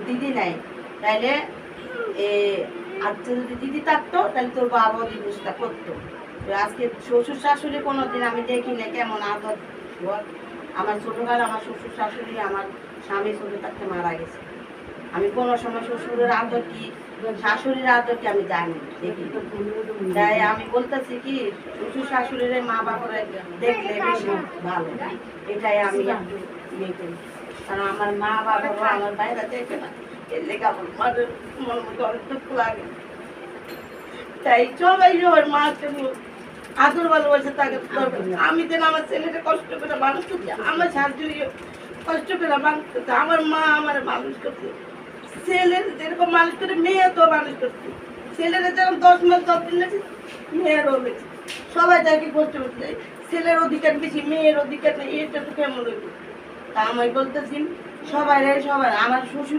দিদি নাই, তাইলে আজকে যদি দিদি থাকতো তাহলে তোর বাবাও জিনিসটা করতো। তো আজকে শ্বশুর শাশুড়ি কোনোদিন আমি দেখি না কেমন আদর। আমার ছোটবেলা আমার শ্বশুর শাশুড়ি আমার স্বামী ছোট থাকতে মারা গেছে। আমি কোনো সময় শ্বশুরের আদর কি শাশুড়ির আদর কি আমি জানি দেখি। তাই আমি বলতেছি কি শ্বশুর শাশুড়ির মা বাবারা দেখলে বেশি ভালো, এটাই আমি একটু ইয়ে করি। কারণ আমার মা বাবারও আমার বাইরে দেখে না, এর লেগে আমার মাদের মনের মধ্যে অনেক দুঃখ লাগে। তাই সবাই সবার মাকে আদর ভালোবাসে তাকে দরকার। আমি যেন আমার ছেলেটা কষ্ট করে মানুষ করছি, আমার শাশুড়ি কষ্ট করে মানুষ করছে, আমার মা আমার মানুষ করছে, ছেলের যেরকম মানুষ করে মেয়ে তো মানুষ করছে, ছেলেরা যেরকম 10 মাস 10 দিন লেগেছে মেয়েরও লেগেছে। সবাই তাকে কষ্ট করছে, ছেলের অধিকার বেশি মেয়ের অধিকার নেই, এটা তো কেমন হইবে। তা আমি বলতেছি সবাই আমার শ্বশুর